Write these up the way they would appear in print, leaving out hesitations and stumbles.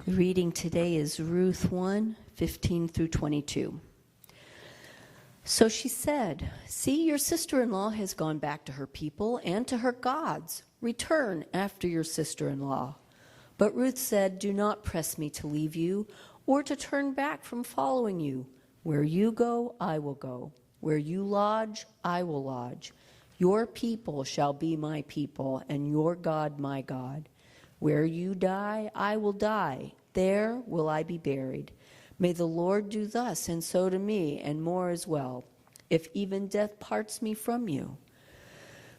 The reading today is Ruth 1:15 through 22. So she said, "See, your sister-in-law has gone back to her people and to her gods. Return after your sister-in-law." But Ruth said, "Do not press me to leave you or to turn back from following you. Where you go, I will go. Where you lodge, I will lodge. Your people shall be my people, and your God my God. Where you die, I will die. There will I be buried. May the Lord do thus and so to me, and more as well, if even death parts me from you."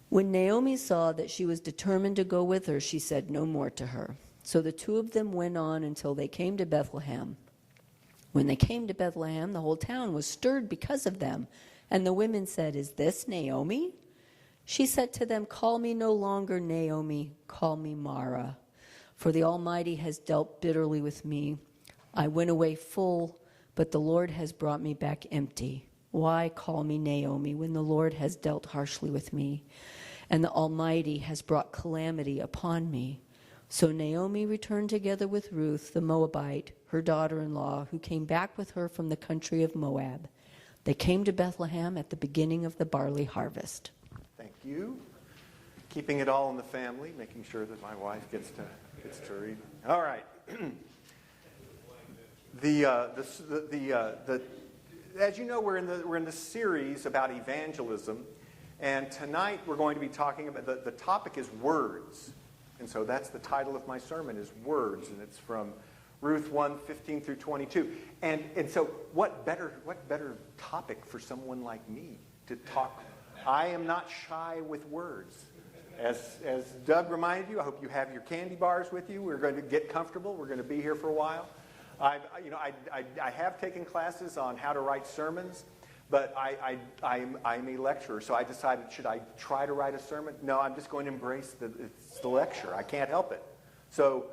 When Naomi saw that she was determined to go with her, she said no more to her. So the two of them went on until they came to Bethlehem. When they came to Bethlehem, the whole town was stirred because of them. And the women said, "Is this Naomi?" She said to them, "Call me no longer Naomi, call me Mara. For the Almighty has dealt bitterly with me. I went away full, but the Lord has brought me back empty. Why call me Naomi when the Lord has dealt harshly with me, and the Almighty has brought calamity upon me?" So Naomi returned together with Ruth the Moabite, her daughter-in-law, who came back with her from the country of Moab. They came to Bethlehem at the beginning of the barley harvest. Thank you. Keeping it all in the family, making sure that my wife gets to read. All right. As you know, we're in the series about evangelism, and tonight we're going to be talking about the topic is words, and so that's the title of my sermon is words, and it's from Ruth 1:15 through 22. And so what better topic for someone like me to talk? I am not shy with words. As Doug reminded you, I hope you have your candy bars with you. We're going to get comfortable. We're going to be here for a while. I have taken classes on how to write sermons, but I'm a lecturer, so I decided, should I try to write a sermon? No, I'm just going to embrace the lecture. I can't help it. So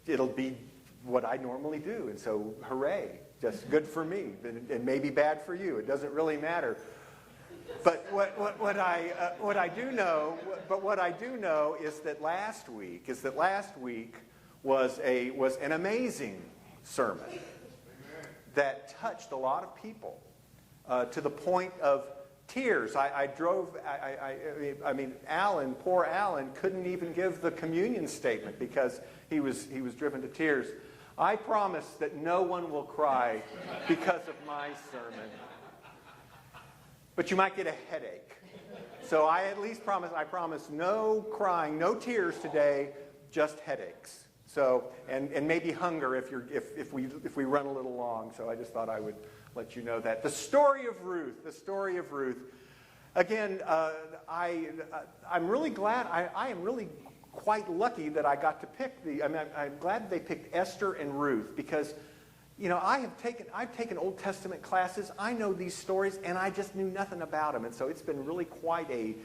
it'll be what I normally do, and so hooray, just good for me, and maybe bad for you. It doesn't really matter. But what I do know is that last week was an amazing sermon that touched a lot of people to the point of tears. Poor Alan couldn't even give the communion statement because he was driven to tears. I promise that no one will cry because of my sermon. But you might get a headache. So I at least promise no crying, no tears today, just headaches. So and maybe hunger if we run a little long. So I just thought I would let you know that. The story of Ruth. Again, I'm really glad. I am really quite lucky that I got to pick I'm glad they picked Esther and Ruth because I've taken Old Testament classes. I know these stories, and I just knew nothing about them. And so it's been really quite a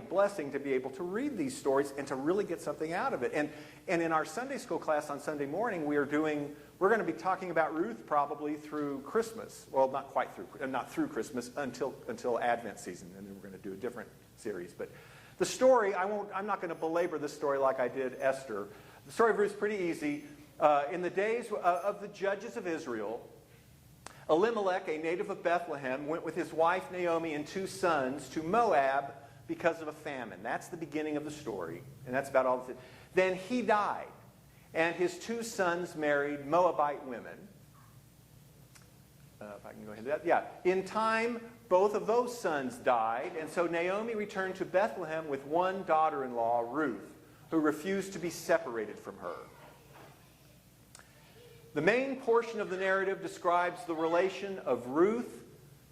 blessing to be able to read these stories and to really get something out of it. And in our Sunday school class on Sunday morning, we're going to be talking about Ruth probably through Christmas. Well, not through Christmas until Advent season, and then we're going to do a different series. But the story, I'm not going to belabor this story like I did Esther. The story of Ruth is pretty easy. In the days of the judges of Israel, Elimelech, a native of Bethlehem, went with his wife Naomi and 2 sons to Moab because of a famine. That's the beginning of the story, and that's about all. Then he died, and his 2 sons married Moabite women. If I can go ahead to that. Yeah. In time, both of those sons died, and so Naomi returned to Bethlehem with one daughter-in-law, Ruth, who refused to be separated from her. The main portion of the narrative describes the relation of Ruth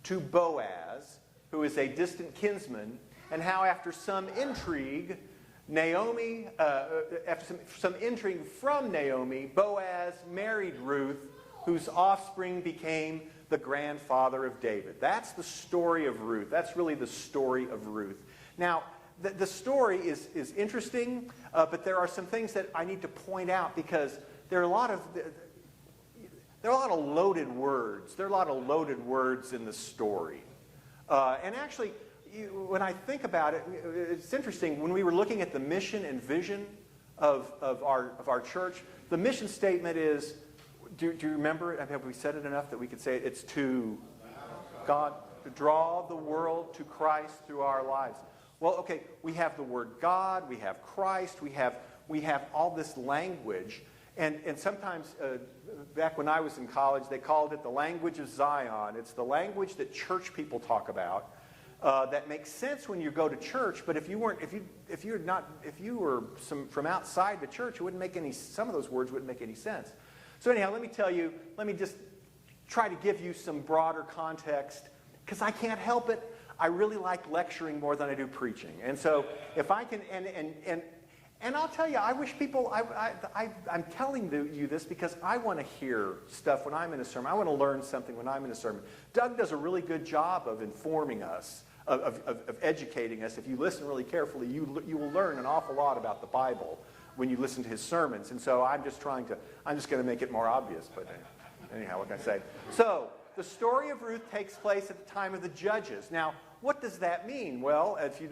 to Boaz, who is a distant kinsman, and how after some intrigue, from Naomi, Boaz married Ruth, whose offspring became the grandfather of David. That's the story of Ruth. That's really the story of Ruth. Now, the story is interesting, but there are some things that I need to point out because there are a lot of loaded words. There are a lot of loaded words in the story. And actually, when I think about it, it's interesting. When we were looking at the mission and vision of our church. The mission statement is, do you remember? Have we said it enough that we could say it? It's to God, to draw the world to Christ through our lives. Well, okay, we have the word God, we have Christ, we have all this language. And sometimes, back when I was in college, they called it the language of Zion. It's the language that church people talk about that makes sense when you go to church. But if you were from outside the church, it wouldn't make any. Some of those words wouldn't make any sense. So anyhow, let me just try to give you some broader context, because I can't help it. I really like lecturing more than I do preaching, and so if I can, and I'll tell you, I wish people. I'm telling you this because I want to hear stuff when I'm in a sermon. I want to learn something when I'm in a sermon. Doug does a really good job of informing us, of educating us. If you listen really carefully, you will learn an awful lot about the Bible when you listen to his sermons. And so I'm just going to make it more obvious. But anyhow, what can I say? So the story of Ruth takes place at the time of the Judges. Now, what does that mean? Well, if you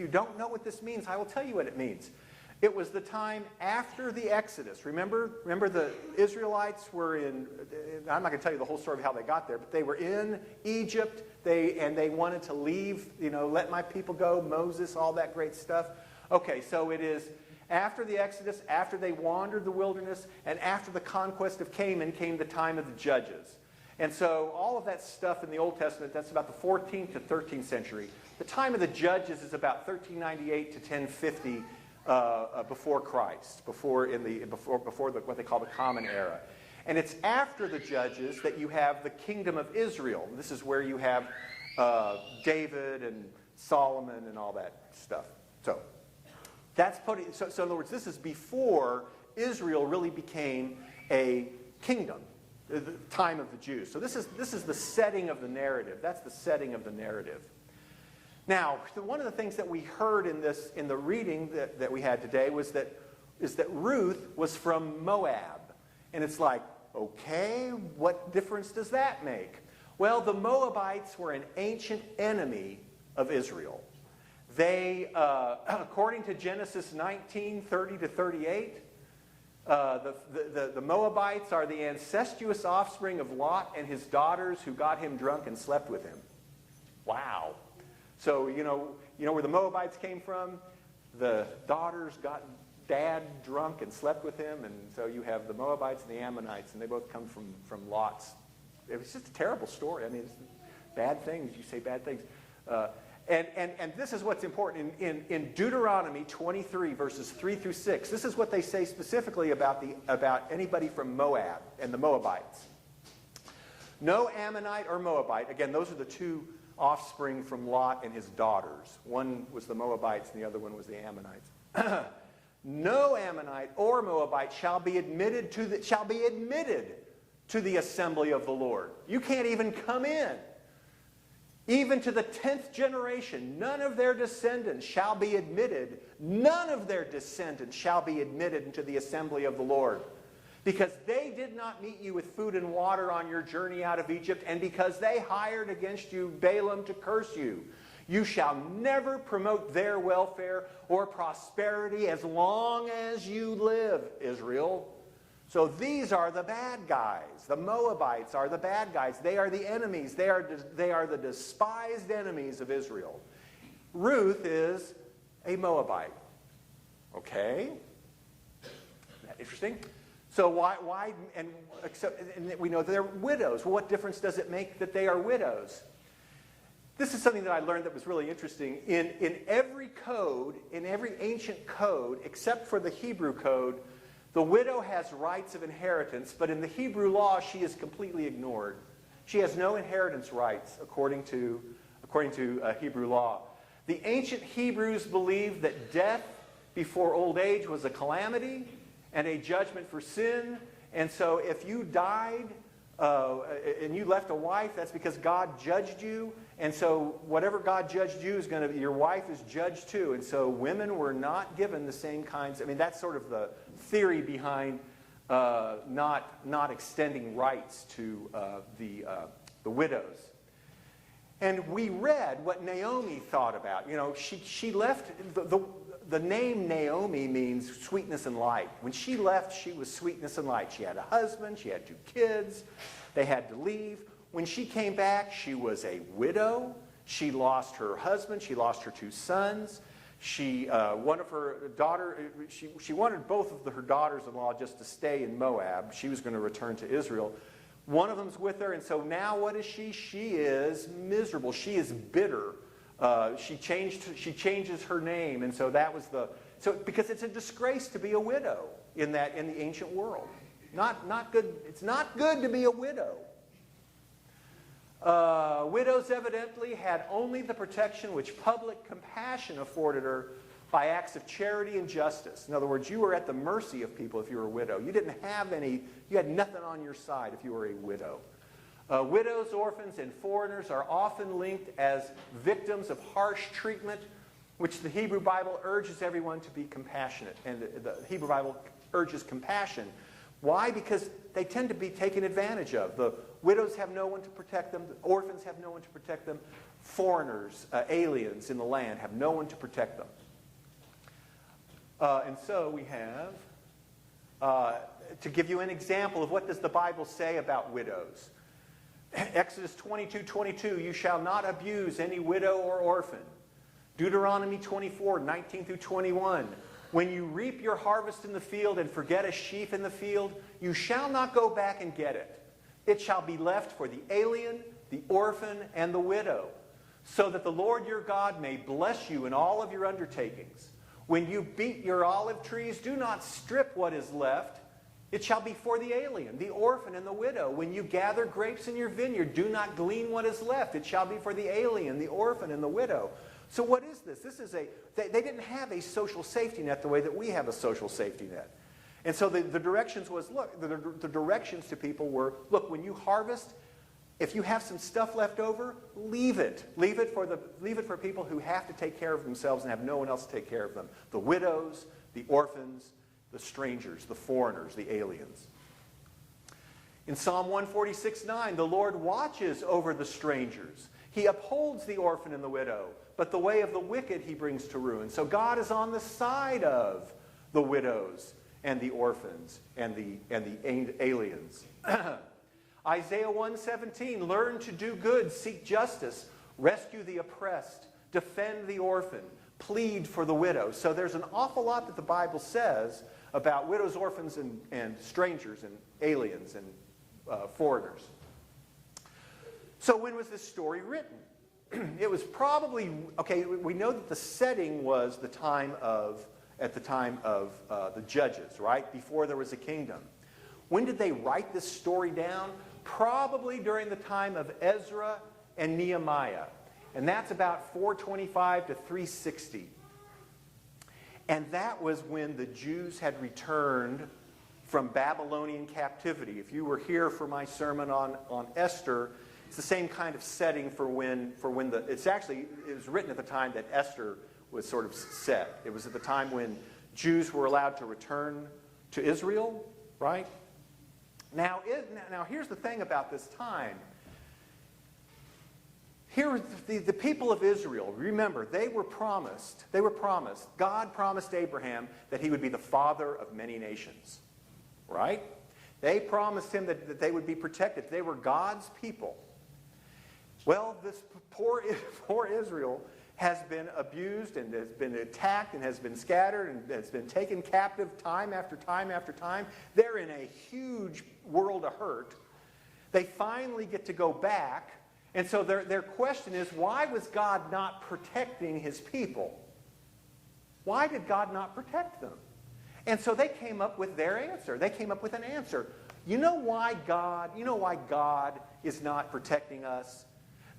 don't know what this means, I will tell you what it means. It was the time after the Exodus. Remember the Israelites were in, I'm not going to tell you the whole story of how they got there, but they were in Egypt, and they wanted to leave, let my people go, Moses, all that great stuff. Okay, so it is after the Exodus, after they wandered the wilderness, and after the conquest of Canaan came the time of the Judges. And so all of that stuff in the Old Testament, that's about the 14th to 13th century. The time of the Judges is about 1398 to 1050 before Christ, before what they call the Common Era. And it's after the Judges that you have the kingdom of Israel. This is where you have David and Solomon and all that stuff. So in other words, this is before Israel really became a kingdom. The time of the Jews. So this is the setting of the narrative. That's the setting of the narrative. Now, one of the things that we heard in the reading that we had today is that Ruth was from Moab. And it's like, okay, what difference does that make? Well, the Moabites were an ancient enemy of Israel. They, according to Genesis 19:30 to 38, the Moabites are the incestuous offspring of Lot and his daughters who got him drunk and slept with him. Wow. So, you know where the Moabites came from? The daughters got dad drunk and slept with him, and so you have the Moabites and the Ammonites, and they both come from Lot's. It was just a terrible story. I mean, it's bad things. You say bad things. And this is what's important. In Deuteronomy 23, verses 3 through 6, this is what they say specifically about anybody from Moab and the Moabites. No Ammonite or Moabite. Again, those are the two offspring from Lot and his daughters. One was the Moabites and the other one was the Ammonites. No Ammonite or Moabite shall be admitted to the assembly of the Lord. You can't even come in. Even to the 10th generation, none of their descendants shall be admitted. None of their descendants shall be admitted into the assembly of the Lord. Because they did not meet you with food and water on your journey out of Egypt, and because they hired against you Balaam to curse you. You shall never promote their welfare or prosperity as long as you live, Israel. So these are the bad guys. The Moabites are the bad guys. They are the enemies. They are the despised enemies of Israel. Ruth is a Moabite. Okay? Isn't that interesting? So why and we know they're widows. Well, what difference does it make that they are widows? This is something that I learned that was really interesting. In every code, in every ancient code, except for the Hebrew code, the widow has rights of inheritance, but in the Hebrew law, she is completely ignored. She has no inheritance rights according to Hebrew law. The ancient Hebrews believed that death before old age was a calamity and a judgment for sin. And so if you died and you left a wife, that's because God judged you. And so whatever God judged you is going to be, your wife is judged too. And so women were not given the same kinds. I mean, that's sort of the theory behind not extending rights to the widows. And we read what Naomi thought about. You know, she left the name Naomi means sweetness and light. When she left, she was sweetness and light. She had a husband, she had 2 kids, they had to leave. When she came back, she was a widow. She lost her husband, she lost her 2 sons. She wanted both of her daughters-in-law just to stay in Moab. She was going to return to Israel. One of them's with her, and so now what is she? She is miserable. She is bitter. She changes her name, and so that was because it's a disgrace to be a widow in the ancient world. Not good. It's not good to be a widow. Widows evidently had only the protection which public compassion afforded her by acts of charity and justice. In other words, you were at the mercy of people if you were a widow. You had nothing on your side if you were a widow. Widows, orphans, and foreigners are often linked as victims of harsh treatment, which the Hebrew Bible urges everyone to be compassionate. And the Hebrew Bible urges compassion. Why? Because they tend to be taken advantage of. The widows have no one to protect them. The orphans have no one to protect them. Foreigners, aliens in the land have no one to protect them. And so we have, to give you an example of what does the Bible say about widows. Exodus 22:22, you shall not abuse any widow or orphan. Deuteronomy 24:19 through 21, when you reap your harvest in the field and forget a sheaf in the field, you shall not go back and get it. It shall be left for the alien, the orphan, and the widow, so that the Lord your God may bless you in all of your undertakings. When you beat your olive trees, do not strip what is left. It shall be for the alien, the orphan, and the widow. When you gather grapes in your vineyard, do not glean what is left. It shall be for the alien, the orphan, and the widow. So what is this? They didn't have a social safety net the way that we have a social safety net. And so the directions was, look, the directions to people were, look, when you harvest, if you have some stuff left over, leave it. Leave it for people who have to take care of themselves and have no one else to take care of them. The widows, the orphans, the strangers, the foreigners, the aliens. In Psalm 146:9, the Lord watches over the strangers. He upholds the orphan and the widow, but the way of the wicked he brings to ruin. So God is on the side of the widows and the orphans and the aliens. Isaiah 1:17, learn to do good, seek justice, rescue the oppressed, defend the orphan, plead for the widow. So there's an awful lot that the Bible says about widows, orphans, and strangers, and aliens, and foreigners. So when was this story written? It was probably, we know that the setting was at the time of the judges, right? Before there was a kingdom. When did they write this story down? Probably during the time of Ezra and Nehemiah. And that's about 425 to 360. And that was when the Jews had returned from Babylonian captivity. If you were here for my sermon on Esther, it's the same kind of setting for when it was written at the time that Esther was sort of set. It was at the time when Jews were allowed to return to Israel, right? Now here's the thing about this time. Here, the people of Israel, remember, they were promised, God promised Abraham that he would be the father of many nations, right? They promised him that they would be protected. They were God's people. Well, this poor Israel has been abused and has been attacked and has been scattered and has been taken captive time after time after time. They're in a huge world of hurt. They finally get to go back. And so their question is, why was God not protecting his people? Why did God not protect them? And so they came up with their answer. They came up with an answer. You know why God is not protecting us?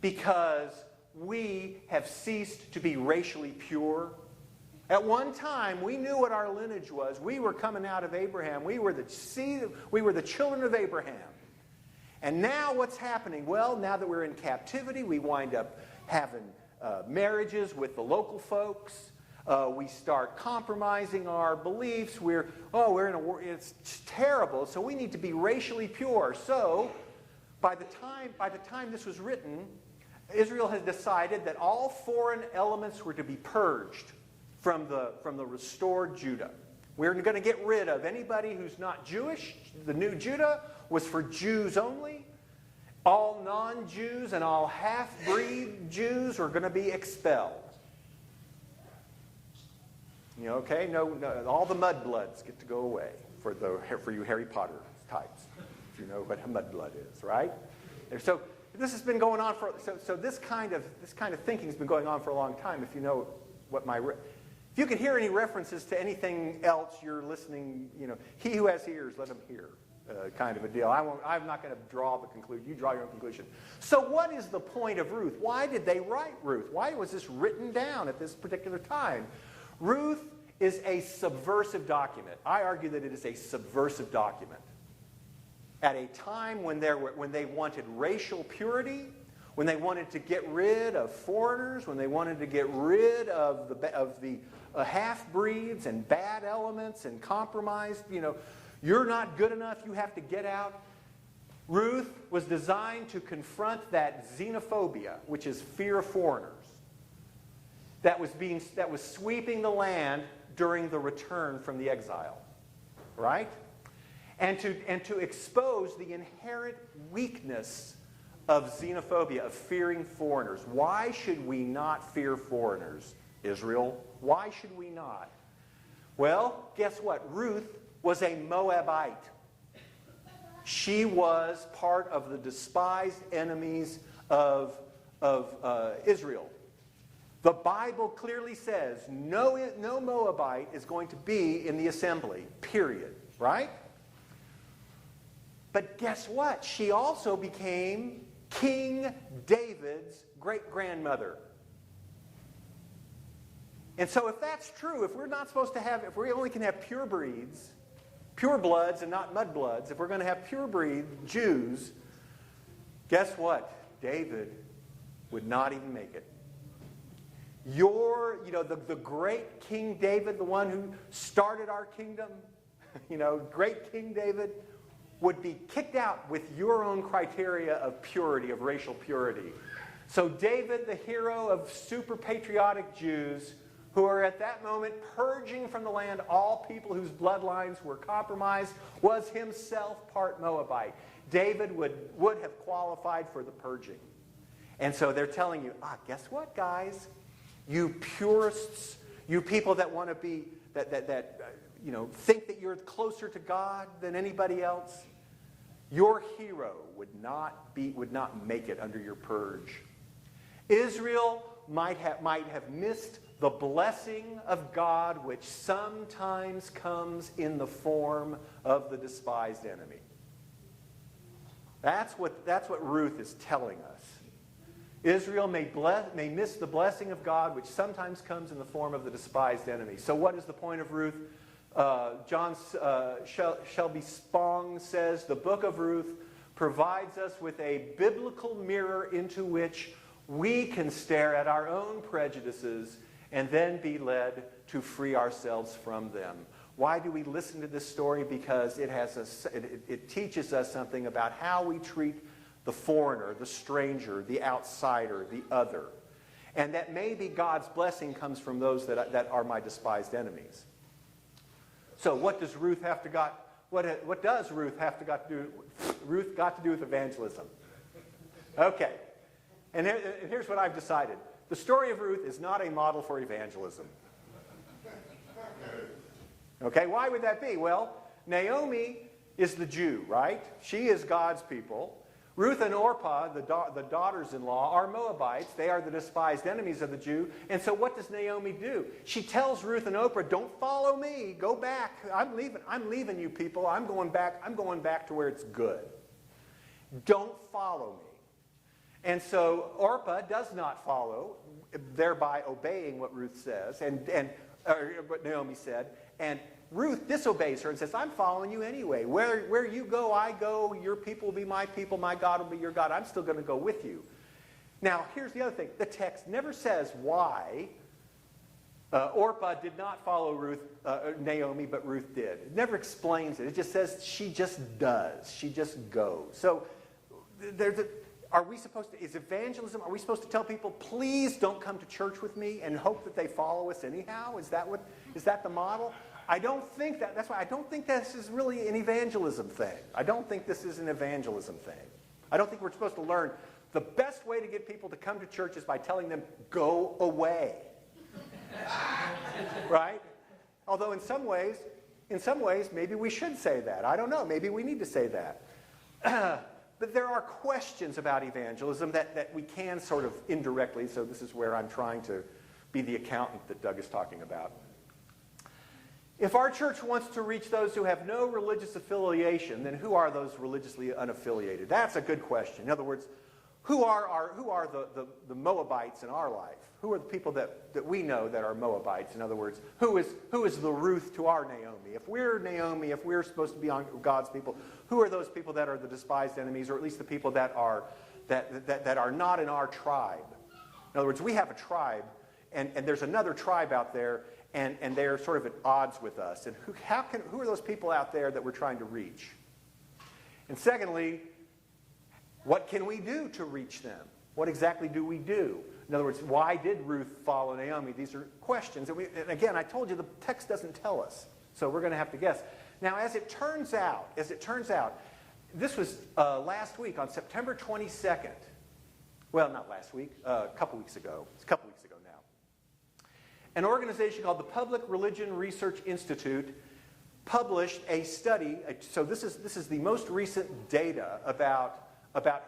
Because we have ceased to be racially pure. At one time, we knew what our lineage was. We were coming out of Abraham. We were the children of Abraham. And now what's happening? Well, now that we're in captivity, we wind up having marriages with the local folks. We start compromising our beliefs. It's terrible. So we need to be racially pure. So by the time this was written, Israel has decided that all foreign elements were to be purged from the restored Judah. We're going to get rid of anybody who's not Jewish. The new Judah was for Jews only. All non-Jews and all half-breed Jews were going to be expelled. Okay? No, all the mudbloods get to go away for you Harry Potter types, if you know what a mudblood is, right? So this has been going on so this kind of thinking has been going on for a long time. If you know what if you can hear any references to anything else, you're listening. He who has ears, let him hear. Kind of a deal. I'm not going to draw the conclusion. You draw your own conclusion. So what is the point of Ruth? Why did they write Ruth? Why was this written down at this particular time? Ruth is a subversive document. I argue that it is a subversive document. At a time when they wanted racial purity, when they wanted to get rid of foreigners, when they wanted to get rid of the half-breeds and bad elements and compromised, you're not good enough, you have to get out. Ruth was designed to confront that xenophobia, which is fear of foreigners, that was sweeping the land during the return from the exile, right? And to expose the inherent weakness of xenophobia, of fearing foreigners. Why should we not fear foreigners, Israel? Why should we not? Well, guess what? Ruth was a Moabite. She was part of the despised enemies of Israel. The Bible clearly says no Moabite is going to be in the assembly, period. Right? But guess what? She also became King David's great-grandmother. And so if that's true, if we only can have pure breeds, pure bloods and not mudbloods, if we're going to have pure breed Jews, guess what? David would not even make it. The great King David, the one who started our kingdom, great King David, would be kicked out with your own criteria of purity, of racial purity. So David, the hero of super patriotic Jews, who are at that moment purging from the land all people whose bloodlines were compromised, was himself part Moabite. David would have qualified for the purging. And so they're telling you, guess what, guys? You purists, you people that want to be, think that you're closer to God than anybody else, your hero would not make it under your purge. Israel might have missed the blessing of God, which sometimes comes in the form of the despised enemy. That's what Ruth is telling us. Israel may miss the blessing of God, which sometimes comes in the form of the despised enemy. So what is the point of Ruth? John Shelby Spong says, the book of Ruth provides us with a biblical mirror into which we can stare at our own prejudices and then be led to free ourselves from them. Why do we listen to this story? Because it teaches us something about how we treat the foreigner, the stranger, the outsider, the other. And that maybe God's blessing comes from those that are my despised enemies. So what does Ruth have to got? What does Ruth have to got to do? Ruth got to do with evangelism. Okay, and here's what I've decided: the story of Ruth is not a model for evangelism. Okay, why would that be? Well, Naomi is the Jew, right? She is God's people. Ruth and Orpah, the daughters-in-law, are Moabites. They are the despised enemies of the Jew. And so what does Naomi do? She tells Ruth and Orpah, don't follow me. Go back. I'm leaving you people. I'm going back to where it's good. Don't follow me. And so Orpah does not follow, thereby obeying what Ruth says, or what Naomi said. And Ruth disobeys her and says, I'm following you anyway. Where you go, I go. Your people will be my people. My God will be your God. I'm still going to go with you. Now, here's the other thing. The text never says why Orpah did not follow Naomi, but Ruth did. It never explains it. It just says she just does. She just goes. So is evangelism, are we supposed to tell people, please don't come to church with me and hope that they follow us anyhow? Is that the model? I don't think that. That's why I don't think this is really an evangelism thing. I don't think this is an evangelism thing. I don't think we're supposed to learn the best way to get people to come to church is by telling them, go away. Right? Although in some ways, maybe we should say that. I don't know. Maybe we need to say that. But there are questions about evangelism that we can sort of indirectly, so this is where I'm trying to be the accountant that Doug is talking about. If our church wants to reach those who have no religious affiliation, then who are those religiously unaffiliated? That's a good question. In other words, who are the Moabites in our life? Who are the people that we know that are Moabites? In other words, who is the Ruth to our Naomi? If we're Naomi, if we're supposed to be on God's people, who are those people that are the despised enemies, or at least the people that are not in our tribe? In other words, we have a tribe, and there's another tribe out there, and they're sort of at odds with us. And who are those people out there that we're trying to reach? And secondly, what can we do to reach them? What exactly do we do? In other words, why did Ruth follow Naomi? These are questions. And again, I told you the text doesn't tell us, so we're going to have to guess. Now, as it turns out, this was last week on September 22nd. Well, not last week, a couple weeks ago. It's a couple weeks ago now. An organization called the Public Religion Research Institute published a study. So this is the most recent data about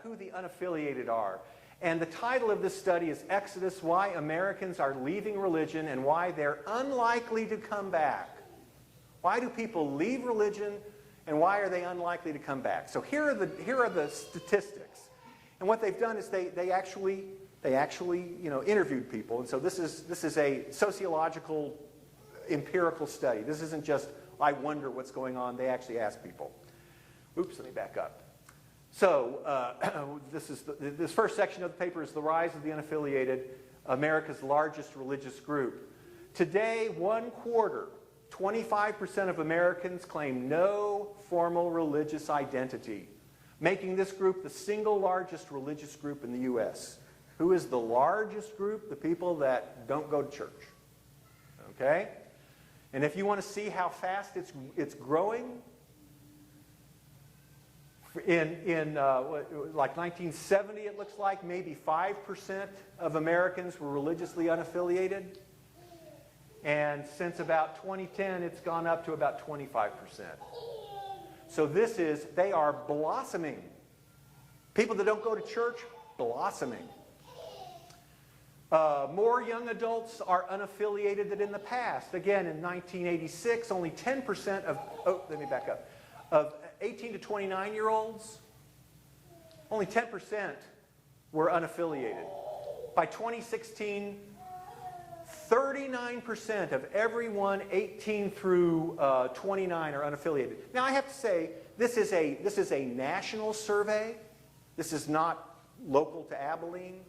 who the unaffiliated are. And the title of this study is Exodus: Why Americans Are Leaving Religion and Why They're Unlikely to Come Back. Why do people leave religion and why are they unlikely to come back? So here are the statistics. And what they've done is they actually interviewed people. And so this is a sociological, empirical study. This isn't just, I wonder what's going on. They actually asked people. Oops, let me back up. So this first section of the paper is The Rise of the Unaffiliated, America's largest religious group. Today, 1/4, 25% of Americans claim no formal religious identity, making this group the single largest religious group in the U.S. Who is the largest group? The people that don't go to church. Okay? And if you want to see how fast it's growing, in like 1970, it looks like maybe 5% of Americans were religiously unaffiliated. And since about 2010, it's gone up to about 25%. So they are blossoming. People that don't go to church, blossoming. More young adults are unaffiliated than in the past. Again, in 1986, only 10% of 18 to 29-year-olds, only 10% were unaffiliated. By 2016, 39% of everyone 18 through 29 are unaffiliated. Now, I have to say, this is a national survey. This is not local to Abilene.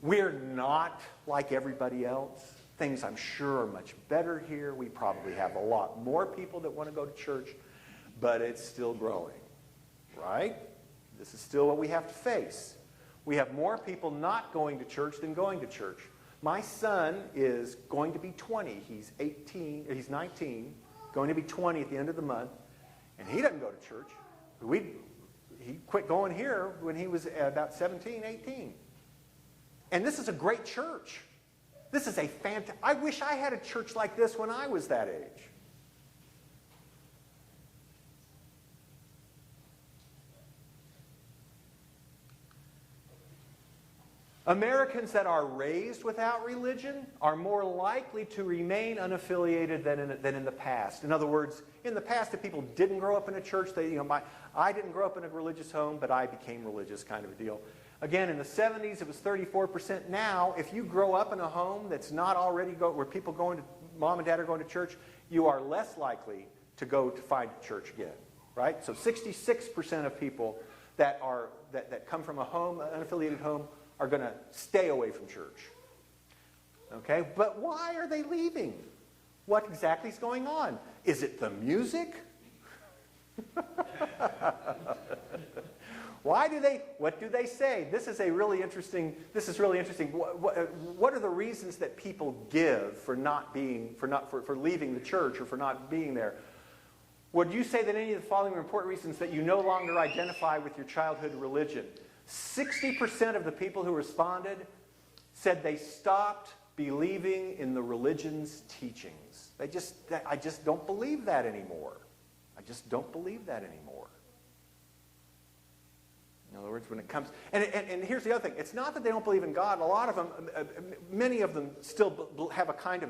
We're not like everybody else. Things, I'm sure, are much better here. We probably have a lot more people that want to go to church. But it's still growing, right? This is still what we have to face. We have more people not going to church than going to church. My son is going to be 20. He's 19, going to be 20 at the end of the month, and he doesn't go to church. He quit going here when he was about 17, 18. And this is a great church. This is I wish I had a church like this when I was that age. Americans that are raised without religion are more likely to remain unaffiliated than in the past. In other words, in the past, if people didn't grow up in a church, I didn't grow up in a religious home, but I became religious, kind of a deal. Again, in the 70s, it was 34%. Now, if you grow up in a home that's not already where mom and dad are going to church, you are less likely to go to find a church again, right? So 66% of people that come from an unaffiliated home, are going to stay away from church. Okay? But why are they leaving? What exactly is going on? Is it the music? What do they say? This is really interesting. What are the reasons that people give for leaving the church or for not being there? Would you say that any of the following are important reasons that you no longer identify with your childhood religion? 60% of the people who responded said they stopped believing in the religion's teachings. I just don't believe that anymore. I just don't believe that anymore. In other words, when it comes... And here's the other thing. It's not that they don't believe in God. A lot of them, many of them still have a kind of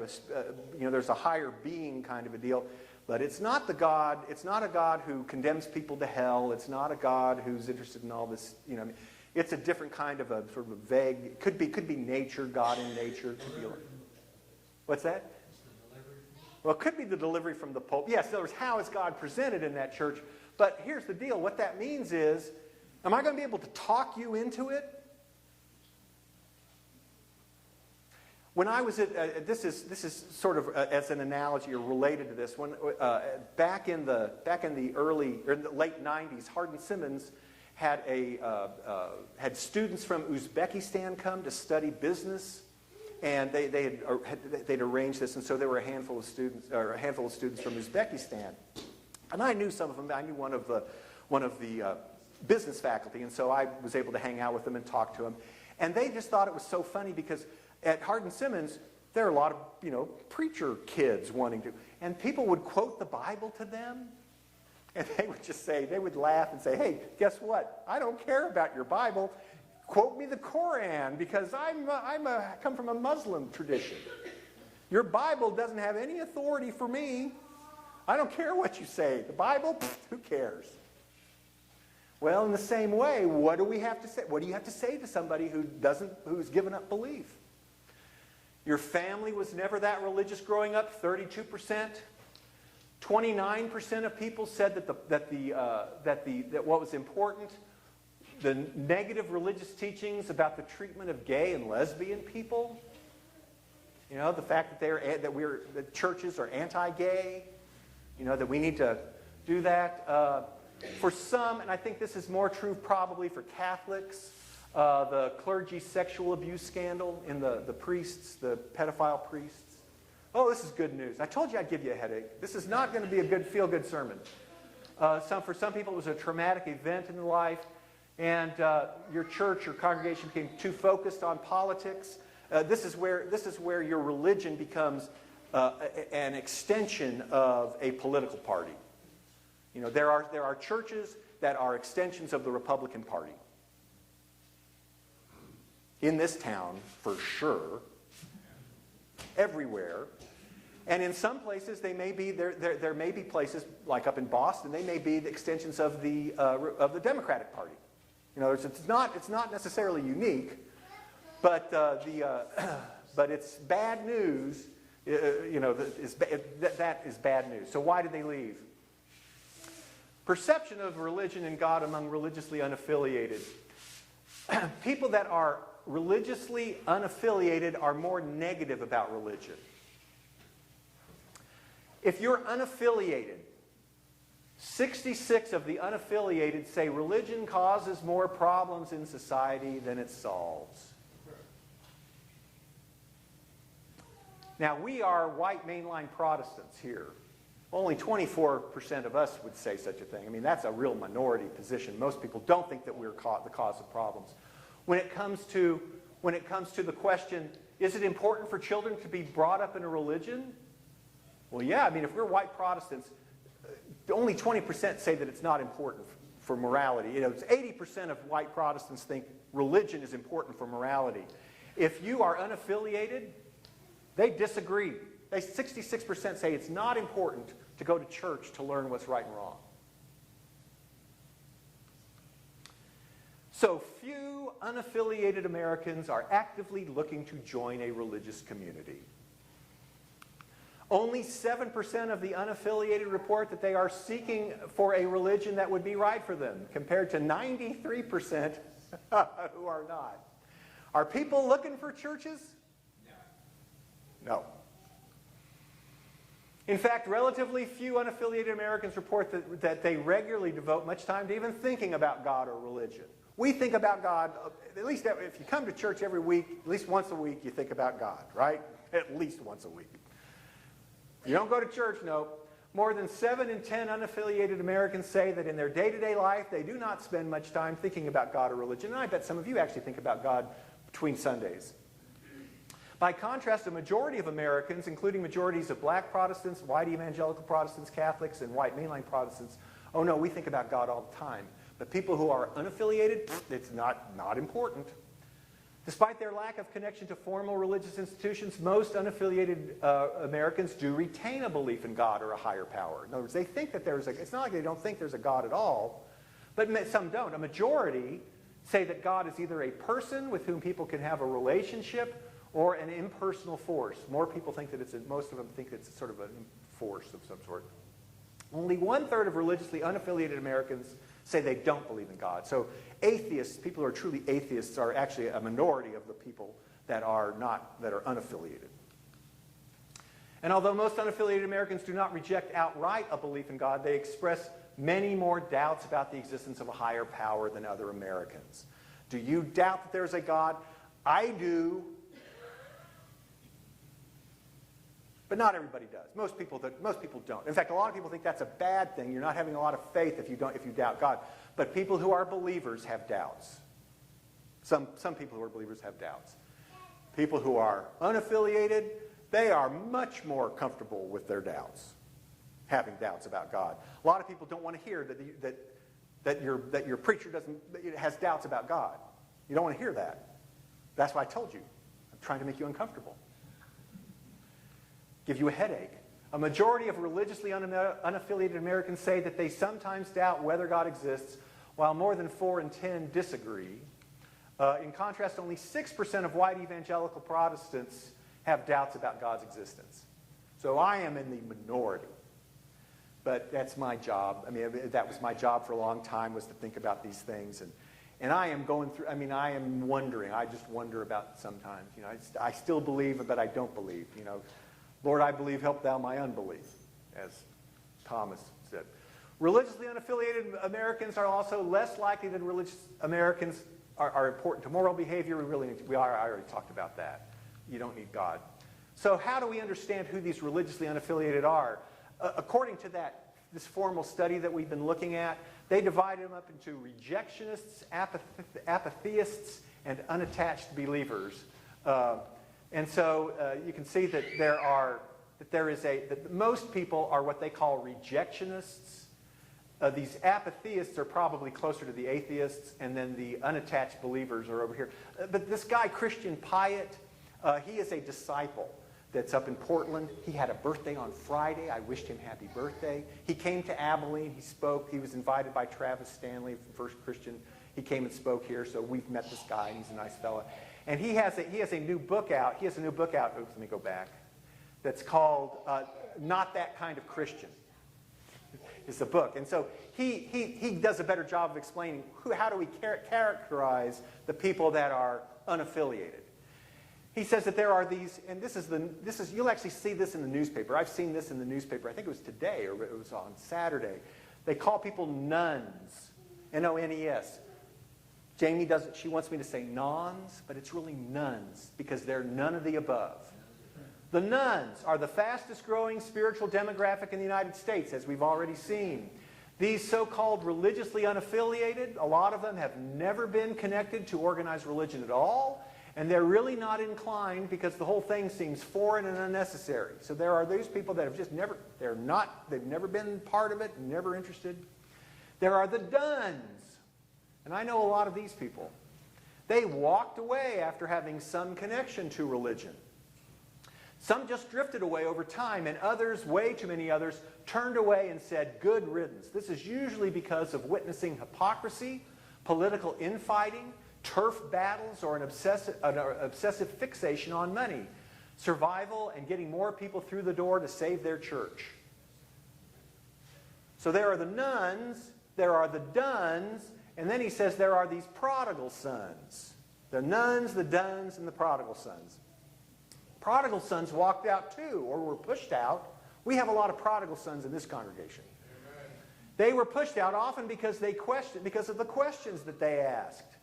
there's a higher being kind of a deal. But it's not a God who condemns people to hell. It's not a God who's interested in all this, it's a different kind of a sort of a vague, it could be nature, God in nature. It could be what's that? Well, it could be the delivery from the Pope. Yes, in other words, how is God presented in that church? But here's the deal. What that means is, am I going to be able to talk you into it? When I was at, this is sort of as an analogy or related to this. When back in the late '90s, Hardin Simmons had students from Uzbekistan come to study business, and they'd arranged this, and so there were a handful of students from Uzbekistan, and I knew some of them. I knew one of the business faculty, and so I was able to hang out with them and talk to them, and they just thought it was so funny because at Hardin Simmons, there are a lot of, preacher kids wanting to. And people would quote the Bible to them. And they would laugh and say, hey, guess what? I don't care about your Bible. Quote me the Koran because I come from a Muslim tradition. Your Bible doesn't have any authority for me. I don't care what you say. The Bible, who cares? Well, in the same way, what do we have to say? What do you have to say to somebody who's given up belief? Your family was never that religious growing up, 32%. 29% of people said that what was important, the negative religious teachings about the treatment of gay and lesbian people. The fact that churches are anti-gay. That we need to do that. For some, and I think this is more true probably for Catholics, the clergy sexual abuse scandal in the priests, the pedophile priests. Oh, this is good news. I told you I'd give you a headache. This is not going to be a good feel-good sermon. For some people, it was a traumatic event in their life, and your church, your congregation became too focused on politics. This is where your religion becomes an extension of a political party. There are churches that are extensions of the Republican Party. In this town, for sure, everywhere, and in some places there may be places like up in Boston, they may be the extensions of the Democratic Party. It's not necessarily unique, but it's bad news. That is bad news. So why did they leave? Perception of religion and God among religiously unaffiliated. People that are religiously unaffiliated are more negative about religion. If you're unaffiliated, 66 of the unaffiliated say religion causes more problems in society than it solves. Now, we are white mainline Protestants here. Only 24% of us would say such a thing. I mean, that's a real minority position. Most people don't think that we're the cause of problems. When it comes to the question, is it important for children to be brought up in a religion? Well, yeah. I mean, if we're white Protestants, only 20% say that it's not important for morality. It's 80% of white Protestants think religion is important for morality. If you are unaffiliated, they disagree. 66% say it's not important to go to church to learn what's right and wrong. So few unaffiliated Americans are actively looking to join a religious community. Only 7% of the unaffiliated report that they are seeking for a religion that would be right for them, compared to 93% who are not. Are people looking for churches? No. In fact, relatively few unaffiliated Americans report that they regularly devote much time to even thinking about God or religion. We think about God, at least if you come to church every week, at least once a week, you think about God, right? At least once a week. You don't go to church, no. More than 7 in 10 unaffiliated Americans say that in their day-to-day life, they do not spend much time thinking about God or religion. And I bet some of you actually think about God between Sundays. By contrast, a majority of Americans, including majorities of black Protestants, white evangelical Protestants, Catholics, and white mainline Protestants, oh no, we think about God all the time. But people who are unaffiliated, it's not important. Despite their lack of connection to formal religious institutions, most unaffiliated Americans do retain a belief in God or a higher power. In other words, they think that it's not like they don't think there's a God at all, but some don't. A majority say that God is either a person with whom people can have a relationship or an impersonal force. Most of them think it's sort of a force of some sort. Only 1/3 of religiously unaffiliated Americans say they don't believe in God. So atheists, people who are truly atheists, are actually a minority of the people that are unaffiliated. And although most unaffiliated Americans do not reject outright a belief in God, they express many more doubts about the existence of a higher power than other Americans. Do you doubt that there's a God? I do. But not everybody does. Most people don't. In fact, a lot of people think that's a bad thing. You're not having a lot of faith if you doubt God. But people who are believers have doubts. Some people who are believers have doubts. People who are unaffiliated, they are much more comfortable with their doubts, having doubts about God. A lot of people don't want to hear that your preacher has doubts about God. You don't want to hear that. That's why I told you. I'm trying to make you uncomfortable. Give you a headache. A majority of religiously unaffiliated Americans say that they sometimes doubt whether God exists, while more than 4 in 10 disagree. In contrast, only 6% of white evangelical Protestants have doubts about God's existence. So I am in the minority. But that's my job. I mean, that was my job for a long time, was to think about these things. And I am going through, I am wondering. I just wonder about sometimes. I still believe, but I don't believe. Lord, I believe, help thou my unbelief, as Thomas said. Religiously unaffiliated Americans are also less likely than religious Americans are important to moral behavior. I already talked about that. You don't need God. So how do we understand who these religiously unaffiliated are? According to this formal study that we've been looking at, they divided them up into rejectionists, apatheists, and unattached believers. And so you can see that that most people are what they call rejectionists. These apatheists are probably closer to the atheists, and then the unattached believers are over here. But this guy, Christian Piatt, he is a disciple that's up in Portland. He had a birthday on Friday. I wished him happy birthday. He came to Abilene. He spoke. He was invited by Travis Stanley from First Christian. He came and spoke here, so we've met this guy, and he's a nice fella. And he has a new book out. Oops, let me go back. That's called Not That Kind of Christian. It's a book. And so he does a better job of explaining how do we characterize the people that are unaffiliated. He says that there are these, and you'll actually see this in the newspaper. I've seen this in the newspaper. I think it was today or it was on Saturday. They call people nuns, N-O-N-E-S. Jamie she wants me to say nons, but it's really nuns because they're none of the above. The nuns are the fastest growing spiritual demographic in the United States, as we've already seen. These so-called religiously unaffiliated, a lot of them have never been connected to organized religion at all, and they're really not inclined because the whole thing seems foreign and unnecessary. So there are those people that have just they've never been part of it, never interested. There are the duns. And I know a lot of these people. They walked away after having some connection to religion. Some just drifted away over time, and others, way too many others, turned away and said, good riddance. This is usually because of witnessing hypocrisy, political infighting, turf battles, or an obsessive fixation on money, survival, and getting more people through the door to save their church. So there are the nuns, there are the duns, and then he says there are these prodigal sons. The nuns, the duns, and the prodigal sons. Prodigal sons walked out too, or were pushed out We have a lot of prodigal sons in this congregation. They were pushed out often because of the questions that they asked.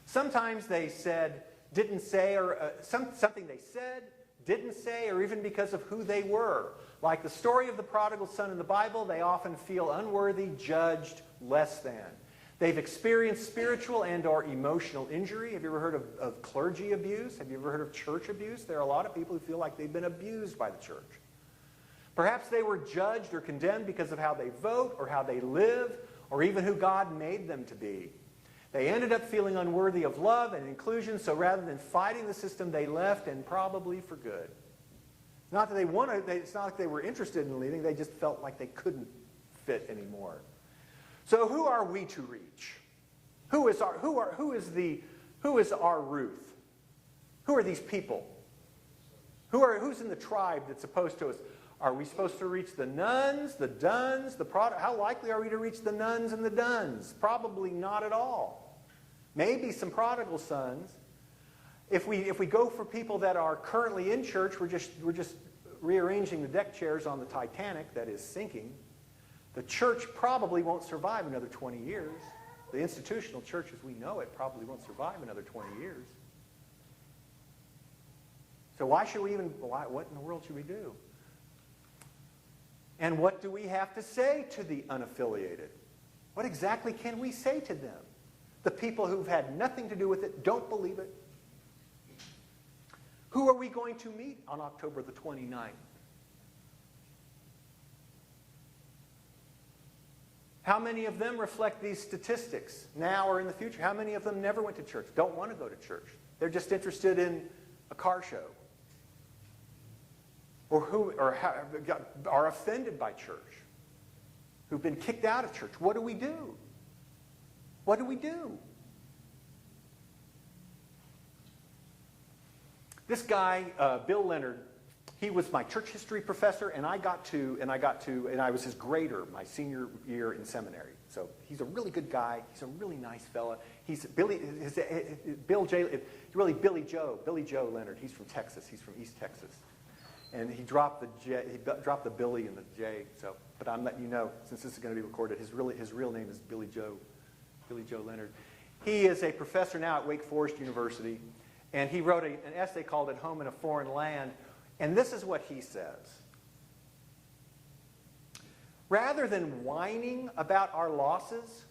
Sometimes they said, didn't say, or something they said, didn't say, or even because of who they were. Like the story of the prodigal son in the Bible, they often feel unworthy, judged, less than. They've experienced spiritual and or emotional injury. Have you ever heard of clergy abuse? Have you ever heard of church abuse? There are a lot of people who feel like they've been abused by the church. Perhaps they were judged or condemned because of how they vote or how they live or even who God made them to be. They ended up feeling unworthy of love and inclusion, so rather than fighting the system, they left, and probably for good. It's not that they wanted, it's not like they were interested in leaving, they just felt like they couldn't fit anymore. So who are we to reach? Who is our Ruth? Who are these people? Who's in the tribe that's opposed to us? Are we supposed to reach the nuns, the duns, how likely are we to reach the nuns and the duns? Probably not at all. Maybe some prodigal sons. If we go for people that are currently in church, we're just rearranging the deck chairs on the Titanic that is sinking. The church probably won't survive another 20 years. The institutional church as we know it probably won't survive another 20 years. So what in the world should we do? And what do we have to say to the unaffiliated? What exactly can we say to them? The people who've had nothing to do with it, don't believe it. Who are we going to meet on October the 29th? How many of them reflect these statistics now or in the future? How many of them never went to church, don't want to go to church? They're just interested in a car show. Or are offended by church, who've been kicked out of church. What do we do? What do we do? This guy, Bill Leonard, he was my church history professor, and I was his grader my senior year in seminary. So he's a really good guy. He's a really nice fella. He's Billy Joe Leonard. He's from Texas. He's from East Texas. And he dropped the Billy and the J. So, but I'm letting you know, since this is going to be recorded, his real name is Billy Joe Leonard. He is a professor now at Wake Forest University, and he wrote an essay called "At Home in a Foreign Land." And this is what he says: rather than whining about our losses,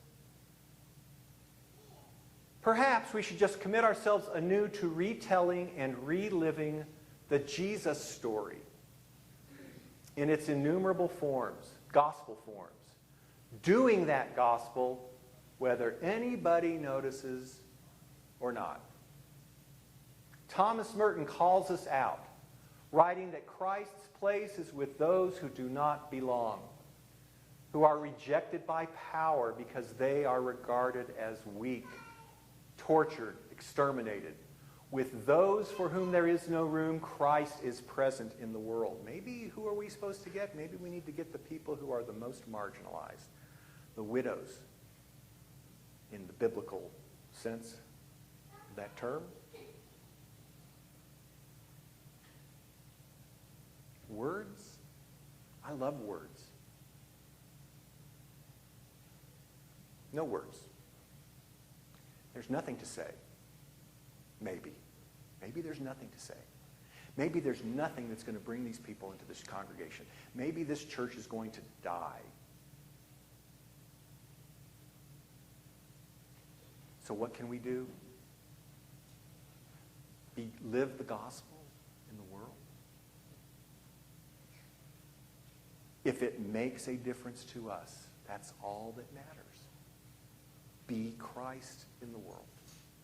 perhaps we should just commit ourselves anew to retelling and reliving the Jesus story in its innumerable forms, gospel forms. Doing that gospel whether anybody notices or not. Thomas Merton calls us out, writing that Christ's place is with those who do not belong, who are rejected by power because they are regarded as weak, tortured, exterminated. With those for whom there is no room, Christ is present in the world. Maybe who are we supposed to get? Maybe we need to get the people who are the most marginalized, the widows, in the biblical sense of that term. Words? I love words. No words. There's nothing to say. Maybe. Maybe there's nothing to say. Maybe there's nothing that's going to bring these people into this congregation. Maybe this church is going to die. So what can we do? Live the gospel in the world. If it makes a difference to us, that's all that matters. Be Christ in the world.